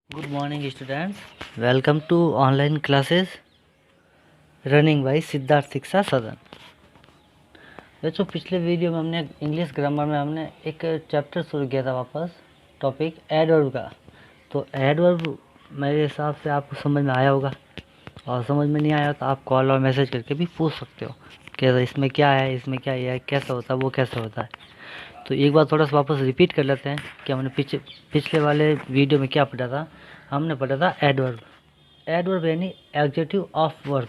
Good morning students, welcome to online classes running by Siddharth Shiksha Sadan. बच्चों, पिछले video में हमने इंग्लिश ग्रामर में हमने एक चैप्टर शुरू किया था वापस, टॉपिक एडवर्ब का। तो एडवर्ब मेरे हिसाब से आपको समझ में आया होगा, और समझ में नहीं आया तो आप कॉल और मैसेज करके भी पूछ सकते हो कि इसमें क्या है, इसमें क्या है, कैसा होता है, वो कैसे होता है। तो एक बार थोड़ा सा वापस रिपीट कर लेते हैं कि हमने पिछले वाले वीडियो में क्या पढ़ा था। हमने पढ़ा था एडवर्ब। एडवर्ब यानी एडजेक्टिव ऑफ वर्ब,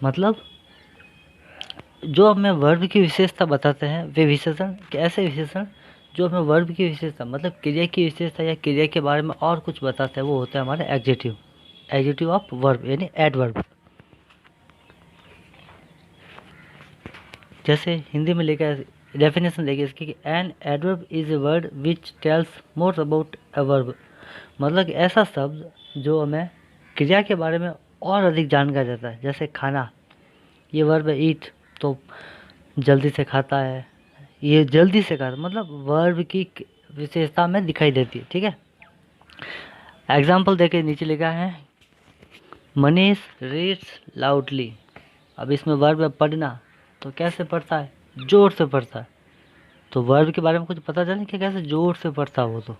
मतलब जो हमें वर्ब की विशेषता बताते हैं वे विशेषण, ऐसे विशेषण जो हमें वर्ब की विशेषता मतलब क्रिया की विशेषता या क्रिया के बारे में और कुछ बताते हैं, वो होता है हमारा एडजेक्टिव, एडजेक्टिव ऑफ वर्ब यानी एडवर्ब। जैसे हिंदी में लेकर डेफिनेशन देखिए इसकी कि an adverb is a word which tells more about a verb, मतलब कि ऐसा शब्द जो हमें क्रिया के बारे में और अधिक जानकारी देता है। जैसे खाना, ये वर्ब है ईट, तो जल्दी से खाता है, ये जल्दी से खाता, मतलब वर्ब की विशेषता में दिखाई देती है। ठीक है, एग्जाम्पल देके नीचे लिखा है मनीष रीड्स लाउडली। अब इसमें वर्ब है पढ़ना, तो कैसे पढ़ता है, जोर से पढ़ता है। तो वर्ब के बारे में कुछ पता चले कि कैसे जोर से पढ़ता है, वो तो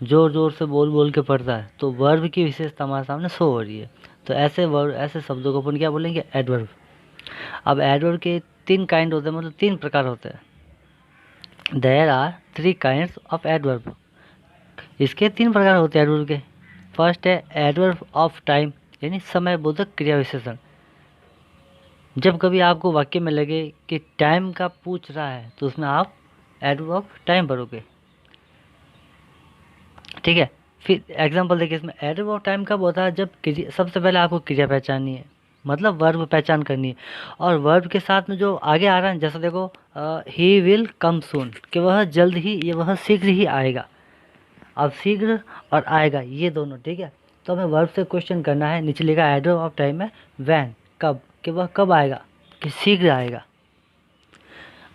जोर जोर से बोल बोल के पढ़ता है। तो वर्ब की विशेषता हमारे सामने शो हो रही है। तो ऐसे वर्ब, ऐसे शब्दों को अपन क्या बोलेंगे, एडवर्ब। अब एडवर्ब के तीन काइंड होते हैं, मतलब तीन प्रकार होते हैं। There are three kinds of adverb. इसके तीन प्रकार होते हैं एडवर्ब के। फर्स्ट है एडवर्ब ऑफ टाइम, यानी समय बोधक क्रिया विशेषण। जब कभी आपको वाक्य में लगे कि टाइम का पूछ रहा है तो उसमें आप एडवर्ब ऑफ टाइम भरोगे। ठीक है, फिर एग्जांपल देखिए, इसमें एडवर्ब ऑफ टाइम कब होता है, जब सबसे पहले आपको क्रिया पहचाननी है, मतलब वर्ब पहचान करनी है, और वर्ब के साथ में जो आगे आ रहा है, जैसे देखो ही विल कम सून, कि वह जल्द ही, ये वह शीघ्र ही आएगा। अब शीघ्र और आएगा ये दोनों, ठीक है। तो हमें वर्ब से क्वेश्चन करना है। नीचे लिखा एडवर्ब ऑफ टाइम है व्हेन, कब, कि वह कब आएगा, कि शीघ्र आएगा।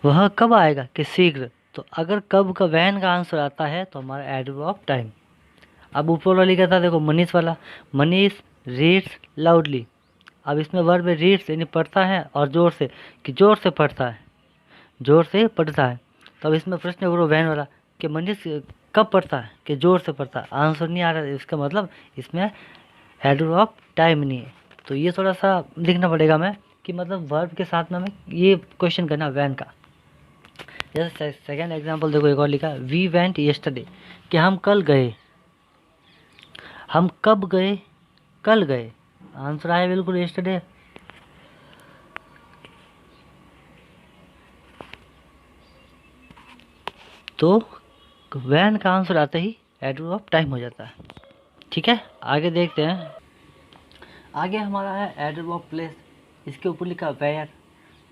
वह कब आएगा, कि शीघ्र। तो अगर कब का व्हेन का आंसर आता है तो हमारा एडवर्ब ऑफ टाइम। अब ऊपर वाला लिखा था देखो मनीष वाला, मनीष रीड्स लाउडली। अब इसमें वर्ब रीड्स यानी पढ़ता है और जोर से, कि जोर से पढ़ता है, जोर से पढ़ता है। तो अब इसमें प्रश्न करो वैन वाला कि मनीष कब पढ़ता है, कि जोर से पढ़ता है। आंसर नहीं आ रहा है, इसका मतलब इसमें एडवर्ब ऑफ टाइम नहीं है। तो ये थोड़ा सा लिखना पड़ेगा हमें कि मतलब वर्ब के साथ में हमें ये क्वेश्चन करना वैन का। जैसे सेकेंड एग्जाम्पल देखो, एक और लिखा वी वेंट येस्टरडे, कि हम कल गए। हम कब गए, कल गए। आंसर आया बिल्कुल येस्टरडे। तो वैन का आंसर आते ही एडवर्ब ऑफ टाइम हो जाता है। ठीक है, आगे देखते हैं। आगे हमारा है एडवर्ब ऑफ प्लेस। इसके ऊपर लिखा वेयर,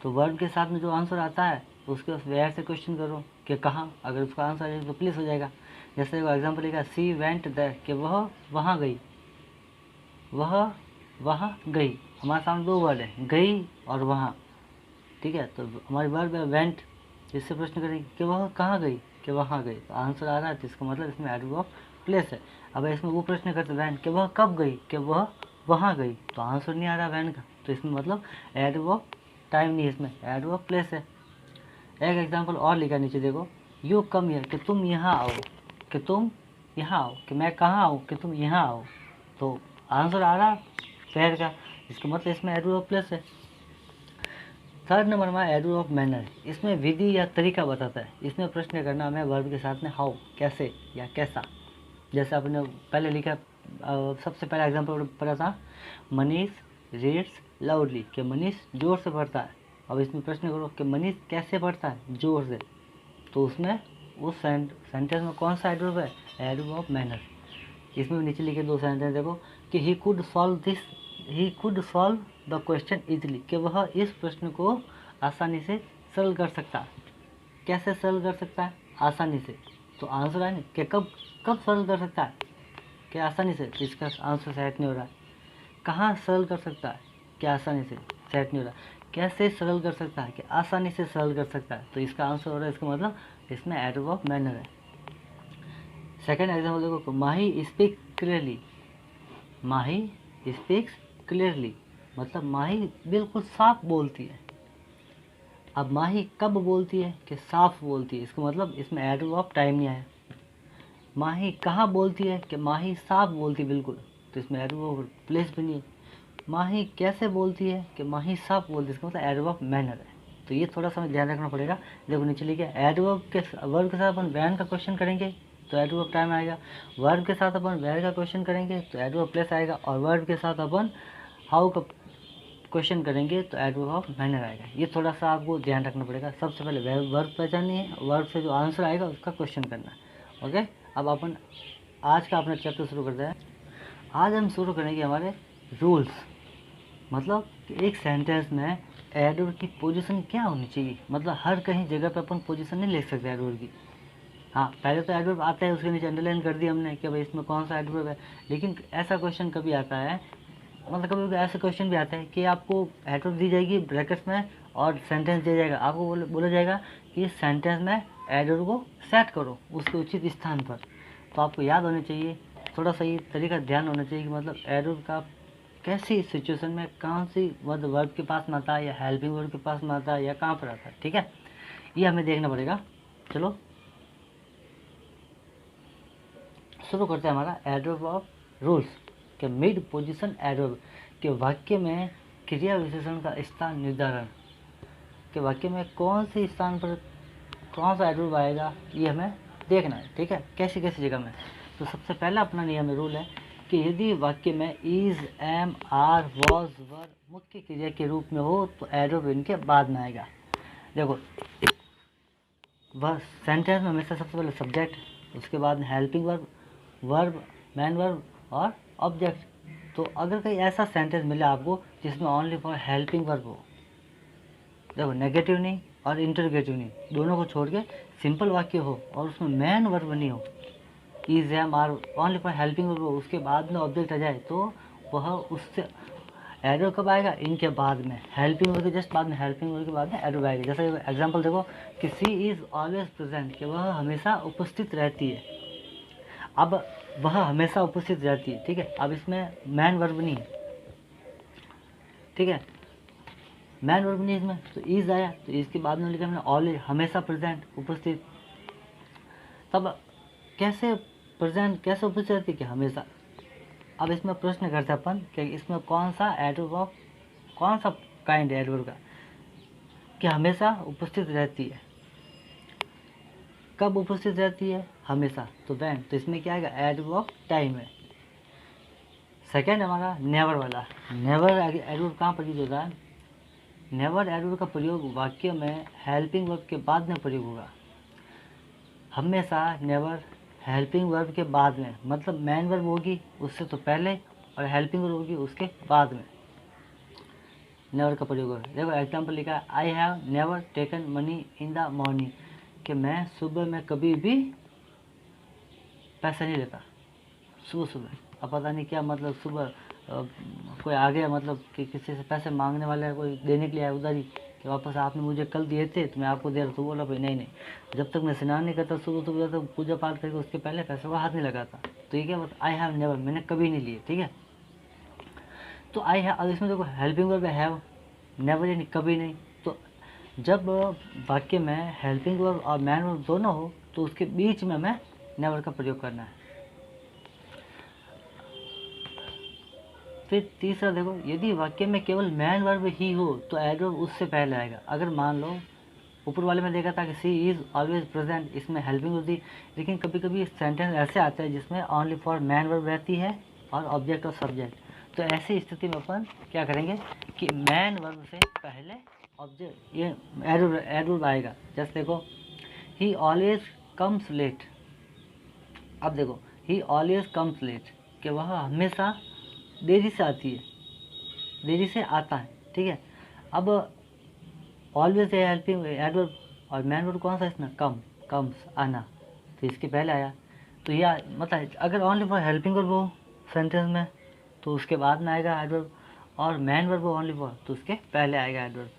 तो वर्ब के साथ में जो आंसर आता है उसके वेयर से क्वेश्चन करो कि कहाँ। अगर उसका आंसर है तो प्लेस हो जाएगा। जैसे एग्जाम्पल लिखा सी वेंट देयर, कि वह वहाँ गई, वह वहाँ गई। हमारे सामने दो वर्ड है, गई और वहाँ। ठीक है, तो हमारी वर्ब है वेंट, इससे प्रश्न करेंगे कि वह कहाँ गई, कि वहाँ गई। तो आंसर आ रहा है, तो इसका मतलब इसमें एडवर्ब ऑफ प्लेस है। अब इसमें वो प्रश्न करते वैन, कि वह कब गई, कि वह वहाँ गई। तो आंसर नहीं आ रहा वैन का, तो इसमें मतलब एडवर्ब ऑफ टाइम नहीं है, इसमें एडवर्ब ऑफ प्लेस है। एक एग्जाम्पल और लिखा नीचे देखो, यू कम हियर, कि तुम यहाँ आओ, कि तुम यहाँ आओ, कि मैं कहाँ आऊँ, कि तुम यहाँ आओ। तो आंसर आ रहा पैर का, इसका मतलब इसमें एडवर्ब ऑफ प्लेस है। थर्ड नंबर में एडवर्ब ऑफ मैनर। इसमें विधि या तरीका बताता है। इसमें प्रश्न करना हमें वर्ब के साथ में हाउ, कैसे या कैसा। जैसे आपने पहले लिखा, सबसे पहला एग्जाम्पल पढ़ा था मनीष रीड्स लाउडली, कि मनीष जोर से पढ़ता है। अब इसमें प्रश्न करो कि मनीष कैसे पढ़ता है, जोर से। तो उसमें उस सेंटेंस में कौन सा एडवर्ब है, एडवर्ब ऑफ मैनर। इसमें नीचे लिखे दो सेंटेंस देखो कि he could solve the question easily, कि वह इस प्रश्न को आसानी से सरल कर सकता है। कैसे सरल कर सकता है, आसानी से। तो आंसर है नहीं कि कब कब सरल कर सकता है, कि आसानी से। तो इसका आंसर सेट नहीं हो रहा है। कहाँ सरल कर सकता है, कि आसानी से, सेट नहीं हो रहा है। कैसे सरल कर सकता है, कि आसानी से सरल कर सकता है। तो इसका आंसर हो रहा है, इसका मतलब इसमें एडवर्ब ऑफ मैनर है। सेकेंड एग्जाम्पल देखो, माही स्पीक क्लियरली। माही स्पीक्स क्लियरली मतलब माही बिल्कुल साफ बोलती है। अब माही कब बोलती है कि साफ बोलती है, इसका मतलब इसमें एडवर्ब ऑफ टाइम नहीं आया। माही कहाँ बोलती है कि माही साफ बोलती है बिल्कुल, तो इसमें एडवर्ब ऑफ प्लेस भी नहीं है। माही कैसे बोलती है कि माही साफ बोलती है, इसका मतलब एडवर्ब ऑफ मैनर है। तो ये थोड़ा सा ध्यान रखना पड़ेगा। देखो नीचे लिखा है एडवर्ब के वर्ब के साथ अपन वैन का क्वेश्चन करेंगे तो एडवर्ब ऑफ टाइम आएगा। वर्ब के साथ अपन वेयर का क्वेश्चन करेंगे तो एडवर्ब ऑफ प्लेस आएगा। और वर्ब के साथ अपन हाउ का क्वेश्चन करेंगे तो एडवर्ब ऑफ मैनर आएगा। ये थोड़ा सा आपको ध्यान रखना पड़ेगा। सबसे पहले वर्ब पहचाननी है, वर्ब से जो आंसर आएगा उसका क्वेश्चन करना है। ओके, अब अपन आज का अपना चैप्टर शुरू करते हैं। आज हम शुरू करेंगे हमारे रूल्स, मतलब कि एक सेंटेंस में एडवर्ब की पोजीशन क्या होनी चाहिए। मतलब हर कहीं जगह पे अपन पोजीशन नहीं ले सकते एडवर्ब की। हाँ, पहले तो एडवर्ब आता है, उसके नीचे अंडरलाइन कर दिया हमने कि भाई इसमें कौन सा एडवर्ब है। लेकिन ऐसा क्वेश्चन कभी आता है, मतलब कभी कभी ऐसा क्वेश्चन भी आता है कि आपको एडवर्ब दी जाएगी ब्रैकेट्स में और सेंटेंस दिया जाएगा। आपको बोला जाएगा कि इस सेंटेंस में एडवर्ब को सेट करो उसके उचित स्थान पर। तो आपको याद होना चाहिए, थोड़ा सा ये तरीका ध्यान होना चाहिए कि मतलब एडवर्ब का कैसी सिचुएशन में कौन सी वर्ब के पास में आता है, या हेल्पिंग वर्ब के पास में आता है, या कहाँ पर आता है। ठीक है, ये हमें देखना पड़ेगा। चलो शुरू करते हैं हमारा एडवर्ब ऑफ रूल्स के मिड पोजीशन एडवर्ब के वाक्य में क्रिया विशेषण का स्थान निर्धारण के वाक्य में कौन से स्थान पर कौन सा एडवर्ब आएगा, ये हमें देखना है। ठीक है, कैसी कैसी जगह में। तो सबसे पहला अपना नियम रूल है कि यदि वाक्य में इज, एम, आर, वॉज, वर मुख्य क्रिया के रूप में हो तो एडवर्ब इनके बाद में आएगा। देखो, वह सेंटेंस में हमेशा सबसे पहले सब्जेक्ट, उसके बाद helping verb, verb, man verb और ऑब्जेक्ट। तो अगर कहीं ऐसा सेंटेंस मिले आपको जिसमें ओनली फॉर हेल्पिंग वर्ब हो, देखो नेगेटिव नहीं और इंटरगेटिव नहीं, दोनों को छोड़ के सिंपल वाक्य हो और उसमें मैन वर्ब नहीं हो, is, am, are only for helping verb हो, उसके बाद में ऑब्जेक्ट आ जाए, तो वह उससे एडवर्ब कब आएगा, इनके बाद में, हेल्पिंग वर्ब के जस्ट बाद में, हेल्पिंग वर्ब के बाद में एडवर्ब आएगा। जैसे एग्जांपल देखो कि सी इज़ ऑलवेज प्रेजेंट, कि वह हमेशा उपस्थित रहती है। अब वह हमेशा उपस्थित रहती है, ठीक है। अब इसमें मैन वर्ब नहीं है, ठीक है, मैन वर्ब नहीं इसमें, तो इज आया, तो इसके बाद में लिखा हमने ऑलवेज, हमेशा प्रेजेंट, उपस्थित। तब कैसे प्रेजेंट, कैसे उपस्थित रहती है कि हमेशा। अब इसमें प्रश्न करते हैं अपन कि इसमें कौन सा एडवर्ब ऑफ, कौन सा काइंड है एडवर्ब का कि हमेशा उपस्थित रहती है। कब उपस्थित रहती है, हमेशा, तो वैन, तो इसमें क्या आएगा, एडवर्ब ऑफ टाइम है। सेकेंड हमारा नेवर वाला, नेवर एडवर्ब कहाँ पर यूज होता है, नेवर एडवर्ब का प्रयोग वाक्य में हेल्पिंग वर्ब के बाद में प्रयोग होगा। हमेशा नेवर हेल्पिंग वर्ब के बाद में, मतलब मैन वर्ब होगी उससे तो पहले और हेल्पिंग वर्ब होगी उसके बाद में नेवर का प्रयोग होगा। देखो एग्जाम्पल लिखा है, I have never taken money in the morning, कि मैं सुबह में कभी भी पैसा नहीं लेता, सुबह सुबह। अब पता नहीं क्या मतलब, सुबह कोई आ गया, मतलब कि किसी से पैसे मांगने वाला है, कोई देने के लिए आया उधर ही, कि वापस आपने मुझे कल दिए थे तो मैं आपको दे रहा। तो बोला भाई नहीं नहीं, जब तक मैं स्नान नहीं करता सुबह सुबह, तो पूजा पाठ करके उसके पहले पैसे को हाथ नहीं लगाता। तो ये क्या बता, आई हैव नेवर, मैंने कभी नहीं लिए, ठीक है। तो आई हैव, अब इसमें देखो हेल्पिंग वर्ब हैव, नेवर यानी कभी नहीं। तो जब वाक्य में हेल्पिंग वर्ब और मैन वर्ब दोनों हो तो उसके बीच में हमें नेवर का प्रयोग करना है। फिर तीसरा देखो, यदि वाक्य में केवल मैन वर्ब ही हो तो एडवर्ब उससे पहले आएगा। अगर मान लो ऊपर वाले में देखा था कि सी इज़ ऑलवेज प्रेजेंट, इसमें हेल्पिंग होती, लेकिन कभी कभी सेंटेंस ऐसे आता है जिसमें ओनली फॉर मैन वर्ब रहती है और ऑब्जेक्ट और सब्जेक्ट। तो ऐसी स्थिति में अपन क्या करेंगे कि मैन वर्ब से पहले ऑब्जेक्ट, ये एडवर्ब आएगा। जैसे देखो, ही ऑलवेज कम्स लेट। अब देखो, ही ऑलवेज कम्स लेट, कि वह हमेशा देरी से आती है, देरी से आता है, ठीक है। अब ऑलवेज है हेल्पिंग एडवर्ब और मैन वर्ब कौन सा इसमें, कम, कम्स, आना, तो इसके पहले आया। तो यह मतलब अगर ओनली फॉर हेल्पिंग वर्ब हो सेंटेंस में तो उसके बाद में आएगा एडवर्ब, और मैन वर्ब हो ओनली फॉर तो उसके पहले आएगा एडवर्ब।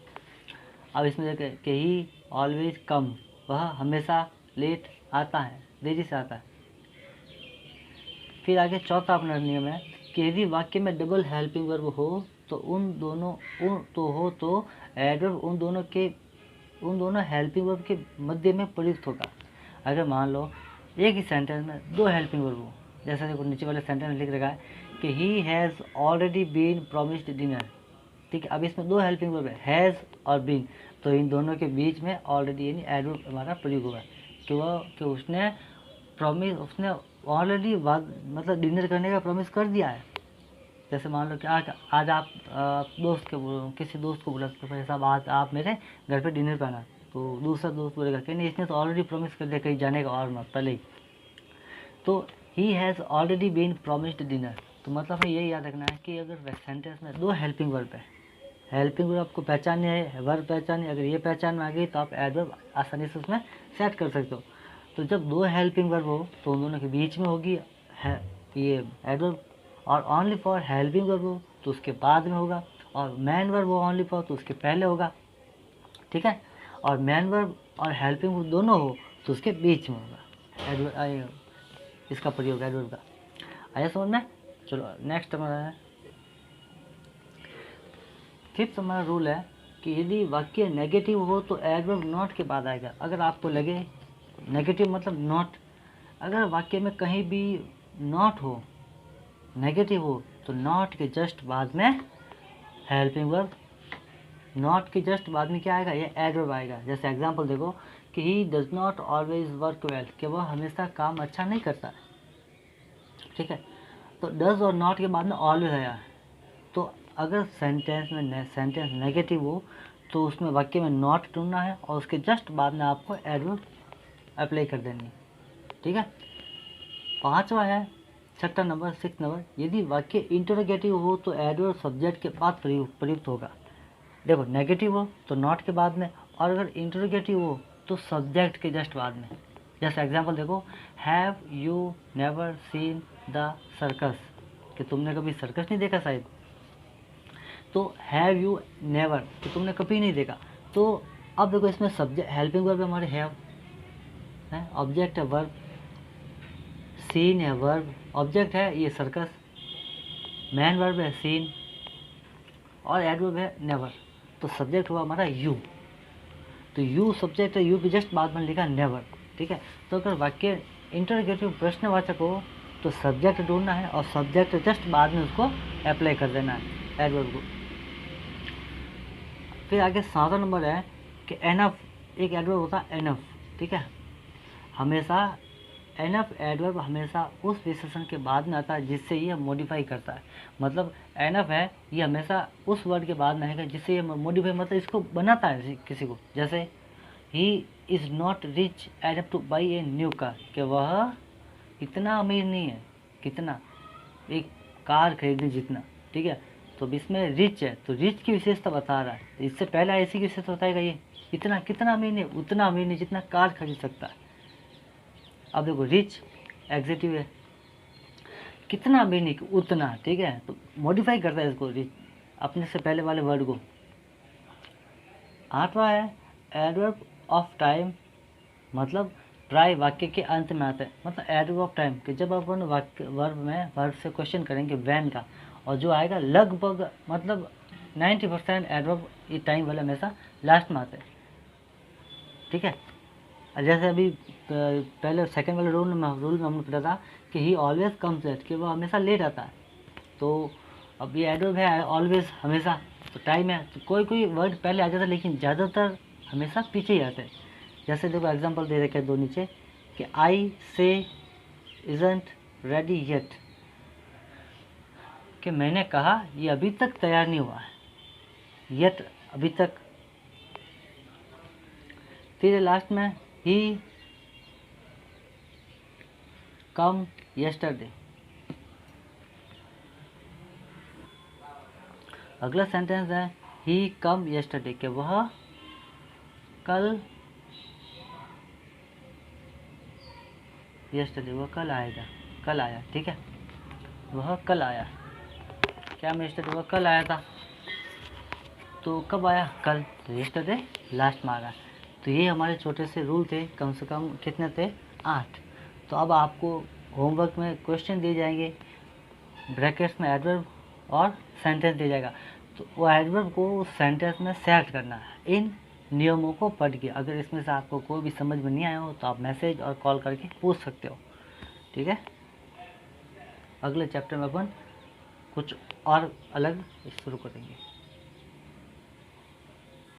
अब इसमें देखें कि ही ऑलवेज कम, वह हमेशा लेट आता है, देरी से आता है। फिर आगे चौथा अपना नियम है कि यदि वाक्य में डबल हेल्पिंग वर्ब हो तो एडवर्ब उन दोनों हेल्पिंग वर्ब के मध्य में प्रयुक्त होगा। अगर मान लो एक ही सेंटेंस में दो हेल्पिंग वर्ब हो, जैसे देखो नीचे वाले सेंटेंस में लिख रखा है कि he has already been promised dinner, ठीक है। अब इसमें दो हेल्पिंग वर्ब है, हैज़ और बीन, तो इन दोनों के बीच में ऑलरेडी यानी एडवर्ब हमारा प्रयोग होगा कि उसने ऑलरेडी मतलब डिनर करने का प्रॉमिस कर दिया है। जैसे मान लो कि आज आप किसी दोस्त को बोला कि भाई साहब आज आप मेरे घर पे डिनर पे आना, तो दूसरा दोस्त बोलेगा कि नहीं इसने तो ऑलरेडी प्रॉमिस कर दिया कहीं जाने का और मत पहले ही, तो he has already been promised dinner. तो मतलब हमें ये याद रखना है कि अगर सेंटेंस में दो हेल्पिंग वर्ब है, हेल्पिंग वर्ब आपको पहचाननी है, वर्ब पहचाननी, अगर ये पहचान में आ गई तो आप एडवर्ब आसानी से उसमें सेट कर सकते हो। तो जब दो हेल्पिंग वर्ब हो तो उन दोनों के बीच में होगी ये एडवर्ब, और ओनली फॉर हेल्पिंग वर्ब हो तो उसके बाद में होगा, और मैन वर्ब हो ओनली फॉर तो उसके पहले होगा, ठीक है। और मैन वर्ब और हेल्पिंग वर्ब दोनों हो तो उसके बीच में होगा एडवर्ब, इसका प्रयोग एडवर्ब का। आया समझ में? चलो नेक्स्ट हमारा है फिफ्थ हमारा रूल है कि यदि वाक्य नेगेटिव हो तो एडवर्ब नॉट के बाद आएगा। अगर आपको लगे नेगेटिव मतलब नॉट, अगर वाक्य में कहीं भी नॉट हो, नेगेटिव हो, तो नॉट के जस्ट बाद में हेल्पिंग वर्ब, नॉट के जस्ट बाद में क्या आएगा, ये एडवर्ब आएगा। जैसे एग्जांपल देखो कि he does not always work well, कि वह हमेशा काम अच्छा नहीं करता, ठीक है। तो डज और नॉट के बाद में ऑलवेज आया, तो अगर सेंटेंस नेगेटिव हो तो उसमें वाक्य में नॉट ढूंढना है और उसके जस्ट बाद में आपको एडवर्ब अप्लाई कर देनी, ठीक है। पांचवा है छठा नंबर, सिक्स नंबर, यदि वाक्य इंटरोगेटिव हो तो एडवर्ब सब्जेक्ट के बाद प्रयुक्त होगा। देखो नेगेटिव हो तो नॉट के बाद में, और अगर इंटरोगेटिव हो तो सब्जेक्ट के जस्ट बाद में। जैसे एग्जांपल देखो, have you never seen the circus, कि तुमने कभी सर्कस नहीं देखा शायद, तो हैव यू नेवर, कि तुमने कभी नहीं देखा। तो अब देखो इसमें सब्जेक्ट हेल्पिंग वर्ब हमारे हैव है, ऑब्जेक्ट है वर्ब, सीन है वर्ब, ऑब्जेक्ट है ये सर्कस, मैन वर्ब है सीन, और एडवर्ब है नेवर, तो सब्जेक्ट हुआ हमारा यू, तो यू सब्जेक्ट है, यू के जस्ट बाद में लिखा नेवर, ठीक है। तो अगर वाक्य इंटरोगेटिव प्रश्नवाचक हो तो सब्जेक्ट ढूंढना है और सब्जेक्ट जस्ट बाद में उसको अप्लाई कर देना है एडवर्ब को। फिर आगे 7वां नंबर है कि एनफ, एक एडवर्ब होता है एनफ, ठीक है। हमेशा एनफ एडवर्ब हमेशा उस विशेषण के बाद में आता है जिससे ये मॉडिफाई करता है। मतलब एनफ है ये हमेशा उस वर्ड के बाद में आएगा जिससे ये मॉडिफाई, मतलब इसको बनाता है किसी को। जैसे he is not rich enough two by a new car, कि वह इतना अमीर नहीं है, कितना, एक कार खरीदने जितना, ठीक है। तो इसमें रिच है तो रिच की विशेषता बता रहा है, तो इससे पहले ऐसी की विशेषता बताएगा ये इतना, कितना अमीर नहीं, उतना अमीर नहीं जितना कार खरीद सकता है। अब देखो रिच एग्जेक्टिव है, कितना अमीर नहीं, उतना, ठीक है, तो मॉडिफाई करता है इसको रिच अपने से पहले वाले वर्ड को। 8वां है एडवर्ब ऑफ टाइम, मतलब प्राय वाक्य के अंत में आता है। मतलब एडवर्ब ऑफ टाइम कि जब अपन वर्ब से क्वेश्चन करेंगे वैन का, और जो आएगा लगभग मतलब 90% एडवर्ब ये टाइम वाला हमेशा लास्ट में आता है, ठीक है। जैसे अभी पहले सेकंड वाले रूल में हमने पढ़ा था कि ही ऑलवेज कम्स लेट, कि वो हमेशा लेट आता है। तो अब ये एडवर्ब है ऑलवेज हमेशा, तो टाइम है तो कोई कोई वर्ड पहले आ जाता है लेकिन ज़्यादातर हमेशा पीछे ही आते हैं। जैसे देखो एग्जांपल दे रखे दो नीचे कि आई से इजंट रेडी येट, कि मैंने कहा ये अभी तक तैयार नहीं हुआ है, येट अभी तक। फिर लास्ट में ही कम यस्टरडे। अगला सेंटेंस है ही कम यस्टरडे, कि वह कल, यस्टरडे वह कल आएगा, कल आया, ठीक है, वह कल आया। क्या मैं यस्टरडे वह कल आया था, तो कब आया, कल, तो यस्टरडे लास्ट में आ रहा। तो ये हमारे छोटे से रूल थे, कम से कम कितने थे, 8। तो अब आपको होमवर्क में क्वेश्चन दिए जाएंगे, ब्रैकेट्स में एडवर्ब और सेंटेंस दिया जाएगा, तो वो एडवर्ब को उस सेंटेंस में सेट करना है इन नियमों को पढ़ के। अगर इसमें से आपको कोई भी समझ में नहीं आया हो तो आप मैसेज और कॉल करके पूछ सकते हो, ठीक है। अगले चैप्टर में अपन कुछ और अलग शुरू करेंगे।